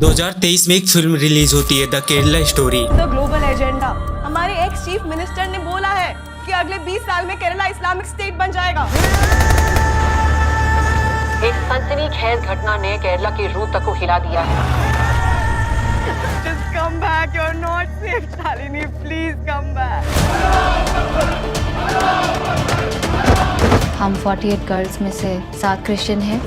2023 में एक film release होती है the Kerala story. The global agenda. हमारे एक्स चीफ मिनिस्टर ने बोला है कि अगले 20 साल में केरला इस्लामिक स्टेट बन जाएगा। एक सनसनीखेज घटना ने केरला की रूह तक को हिला दिया है। Just come back, you're not safe, Shalini. Please come back. हम 48 गर्ल्स में से 7 क्रिश्चियन हैं,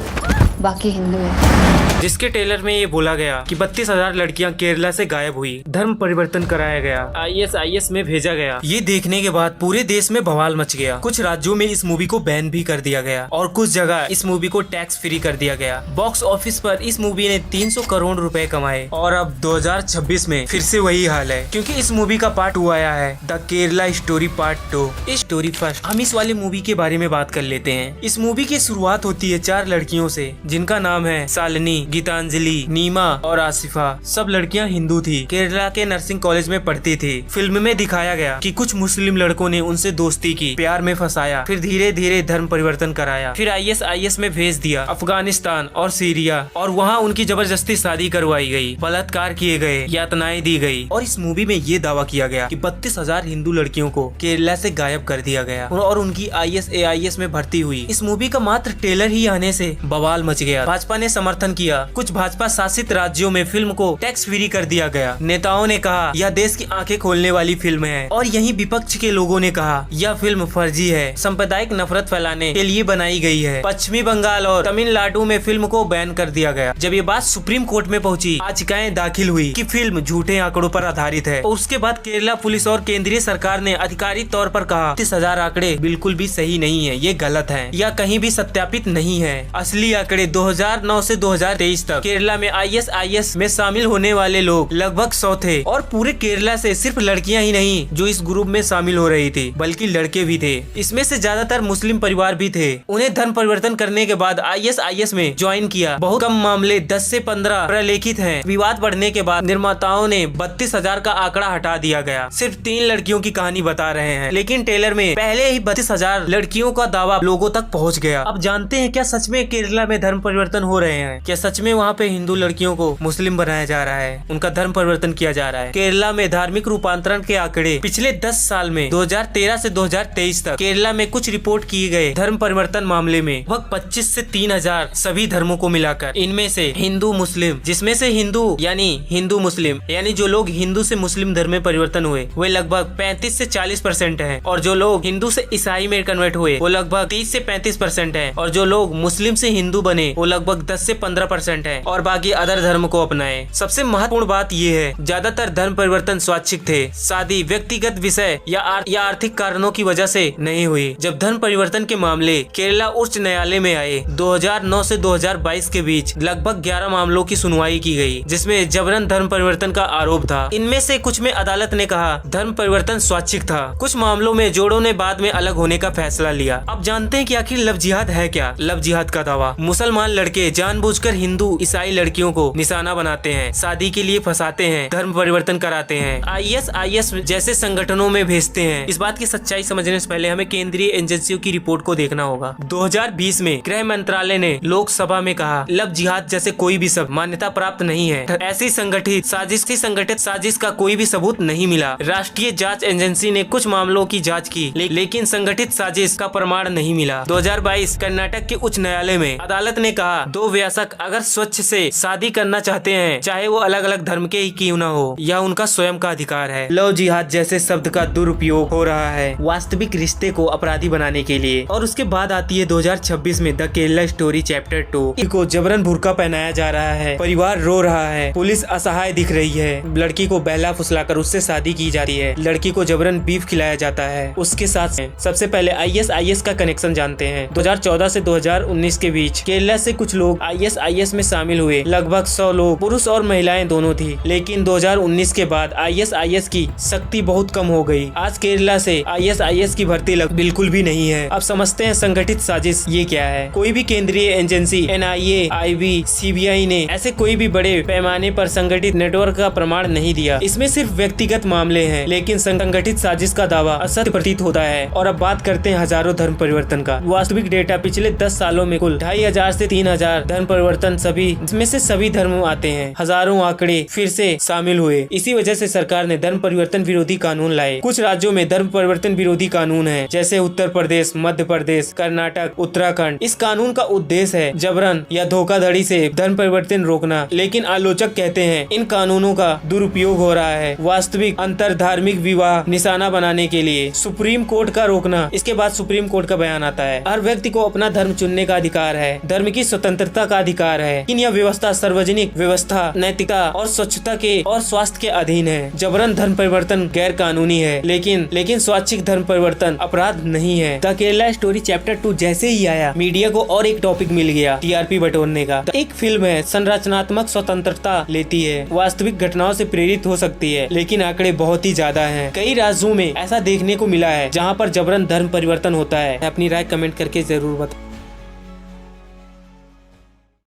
बाकी हिंदू हैं। जिसके ट्रेलर में ये बोला गया कि 32,000 लड़कियां केरला से गायब हुई, धर्म परिवर्तन कराया गया, ISIS में भेजा गया। ये देखने के बाद पूरे देश में बवाल मच गया। कुछ राज्यों में इस मूवी को बैन भी कर दिया गया और कुछ जगह इस मूवी को टैक्स फ्री कर दिया गया। बॉक्स ऑफिस पर इस मूवी ने 300 करोड़ रुपए कमाए और अब 2026 में फिर से वही हाल है, क्योंकि इस मूवी का पार्ट 2 आया है, द केरला स्टोरी पार्ट 2। इस स्टोरी फर्स्ट हम इस वाली मूवी के बारे में बात कर लेते हैं। इस मूवी की शुरुआत होती है 4 लड़कियों से, जिनका नाम है शालिनी, गीतांजलि, नीमा और आसिफा। सब लड़कियां हिंदू थी, केरला के नर्सिंग कॉलेज में पढ़ती थी। फिल्म में दिखाया गया कि कुछ मुस्लिम लड़कों ने उनसे दोस्ती की, प्यार में फंसाया, फिर धीरे धीरे धर्म परिवर्तन कराया, फिर ISIS में भेज दिया, अफगानिस्तान और सीरिया, और वहाँ उनकी जबरदस्ती शादी करवाई गई, बलात्कार किए गए, यातनाएं दी गई। और इस मूवी में ये दावा किया गया कि 32,000 हिंदू लड़कियों को केरला से गायब कर दिया गया और उनकी ISIS में भर्ती हुई। इस मूवी का मात्र ट्रेलर ही आने से बवाल मच गया। भाजपा ने समर्थन किया। कुछ भाजपा शासित राज्यों में फिल्म को टैक्स फ्री कर दिया गया। नेताओं ने कहा यह देश की आंखें खोलने वाली फिल्म है, और यहीं विपक्ष के लोगों ने कहा यह फिल्म फर्जी है, सांप्रदायिक नफरत फैलाने के लिए बनाई गई है। पश्चिमी बंगाल और तमिलनाडु में फिल्म को बैन कर दिया गया। जब ये बात सुप्रीम कोर्ट में पहुंची, याचिकाएं दाखिल हुई कि फिल्म झूठे आंकड़ों पर आधारित है। और उसके बाद केरला पुलिस और केंद्रीय सरकार ने आधिकारिक तौर पर कहा 30,000 आंकड़े बिल्कुल भी सही नहीं है, ये गलत है, या कहीं भी सत्यापित नहीं है। असली आंकड़े 2009 से 2023 तक केरला में ISIS में शामिल होने वाले लोग लगभग 100 थे, और पूरे केरला से सिर्फ लड़कियां ही नहीं जो इस ग्रुप में शामिल हो रही थी, बल्कि लड़के भी थे। इसमें से ज्यादातर मुस्लिम परिवार भी थे। उन्हें धर्म परिवर्तन करने के बाद ISIS में ज्वाइन किया। बहुत कम मामले 10 से 15 प्रलेखित हैं। विवाद बढ़ने के बाद निर्माताओं ने 32,000 का आंकड़ा हटा दिया गया। सिर्फ 3 लड़कियों की कहानी बता रहे हैं, लेकिन ट्रेलर में पहले ही 32,000 लड़कियों का दावा लोगों तक पहुँच गया। अब जानते हैं क्या सच में केरला में धर्म परिवर्तन हो रहे हैं? क्या सच में वहाँ पे हिंदू लड़कियों को मुस्लिम बनाया जा रहा है, उनका धर्म परिवर्तन किया जा रहा है? केरला में धार्मिक रूपांतरण के आंकड़े पिछले 10 साल में 2013 से 2023 तक केरला में कुछ रिपोर्ट किए गए धर्म परिवर्तन मामले में लगभग 25 से 3,000 सभी धर्मों को मिलाकर। इनमें से हिंदू मुस्लिम, जिसमें से हिंदू मुस्लिम यानी जो लोग हिंदू से मुस्लिम धर्म में परिवर्तन हुए वे लगभग 35 से 40% है, और जो लोग हिंदू से ईसाई में कन्वर्ट हुए वो लगभग 30 से 35% है, और जो लोग मुस्लिम से हिंदू बने वो लगभग 10 से 15% है, और बाकी अदर धर्म को अपनाए। सबसे महत्वपूर्ण बात ये है, ज्यादातर धर्म परिवर्तन स्वैच्छिक थे। शादी व्यक्तिगत विषय या आर्थिक कारणों की वजह से नहीं हुई। जब धर्म परिवर्तन के मामले केरला उच्च न्यायालय में आए, 2009 से 2022 के बीच लगभग 11 मामलों की सुनवाई की गई, जिसमें जबरन धर्म परिवर्तन का आरोप था। इनमें से कुछ में अदालत ने कहा धर्म परिवर्तन स्वैच्छिक था। कुछ मामलों में जोड़ों ने बाद में अलग होने का फैसला लिया। अब जानते हैं कि आखिर लव जिहाद है क्या? लव जिहाद का दावा मुसलमान लड़के जानबूझकर हिंदू ईसाई लड़कियों को निशाना बनाते हैं, शादी के लिए फंसाते हैं, धर्म परिवर्तन कराते हैं, ISIS जैसे संगठनों में भेजते हैं। इस बात की सच्चाई समझने से पहले हमें केंद्रीय एजेंसियों की रिपोर्ट को देखना होगा। 2020 में गृह मंत्रालय ने लोकसभा में कहा लव जिहाद जैसे कोई भी शब्द मान्यता प्राप्त नहीं है। ऐसी संगठित साजिश का कोई भी सबूत नहीं मिला। राष्ट्रीय जांच एजेंसी ने कुछ मामलों की जांच की, लेकिन संगठित साजिश का प्रमाण नहीं मिला। 2022 कर्नाटक के उच्च न्यायालय में अदालत ने कहा 2 वयस्क अगर स्वच्छ से शादी करना चाहते हैं, चाहे वो अलग अलग धर्म के ही क्यों न हो, यह उनका स्वयं का अधिकार है। लव जिहाद जैसे शब्द का दुरुपयोग हो रहा है वास्तविक रिश्ते को अपराधी बनाने के लिए। और उसके बाद आती है 2026 में द केरला स्टोरी चैप्टर 2 को जबरन बुर्का पहनाया जा रहा है, परिवार रो रहा है, पुलिस असहाय दिख रही है, लड़की को बहला फुसलाकर उससे शादी की जाती है, लड़की को जबरन बीफ खिलाया जाता है। उसके साथ सबसे पहले ISIS का कनेक्शन जानते हैं। 2014 से 2019 के बीच केरला से कुछ लोग ISIS में शामिल हुए। लगभग 100 लोग, पुरुष और महिलाएं दोनों थी, लेकिन 2019 के बाद ISIS की शक्ति बहुत कम हो गई। आज केरला से ISIS की भर्ती बिल्कुल भी नहीं है। अब समझते हैं संगठित साजिश ये क्या है। कोई भी केंद्रीय एजेंसी NIA, IB, CBI ने ऐसे कोई भी बड़े पैमाने पर संगठित नेटवर्क का प्रमाण नहीं दिया। इसमें सिर्फ व्यक्तिगत मामले हैं, लेकिन संगठित साजिश का दावा असत्य प्रतीत होता है। और अब बात करते हैं हजारों धर्म परिवर्तन का। वास्तविक डेटा पिछले 10 सालों में कुल 2,500 से 3,000 धर्म परिवर्तन दौरान सभी धर्म आते हैं। हजारों आंकड़े फिर से शामिल हुए। इसी वजह से सरकार ने धर्म परिवर्तन विरोधी कानून लाए। कुछ राज्यों में धर्म परिवर्तन विरोधी कानून है, जैसे उत्तर प्रदेश, मध्य प्रदेश, कर्नाटक, उत्तराखंड। इस कानून का उद्देश्य है जबरन या धोखाधड़ी से धर्म परिवर्तन रोकना। लेकिन आलोचक कहते हैं इन कानूनों का दुरुपयोग हो रहा है वास्तविक अंतर धार्मिक विवाह निशाना बनाने के लिए। सुप्रीम कोर्ट का रोकना। इसके बाद सुप्रीम कोर्ट का बयान आता है, हर व्यक्ति को अपना धर्म चुनने का अधिकार है, धर्म की स्वतंत्रता का अधिकार है, लेकिन यह व्यवस्था सार्वजनिक व्यवस्था, नैतिकता और स्वच्छता के और स्वास्थ्य के अधीन है। जबरन धर्म परिवर्तन गैर कानूनी है, लेकिन स्वैच्छिक धर्म परिवर्तन अपराध नहीं है। द केरला स्टोरी चैप्टर 2 जैसे ही आया, मीडिया को और एक टॉपिक मिल गया टीआरपी बटोरने का। तो एक फिल्म है, संरचनात्मक स्वतंत्रता लेती है, वास्तविक घटनाओं से प्रेरित हो सकती है, लेकिन आंकड़े बहुत ही ज्यादा हैं। कई राज्यों में ऐसा देखने को मिला है जहाँ पर जबरन धर्म परिवर्तन होता है। अपनी राय कमेंट करके जरूर बताएं।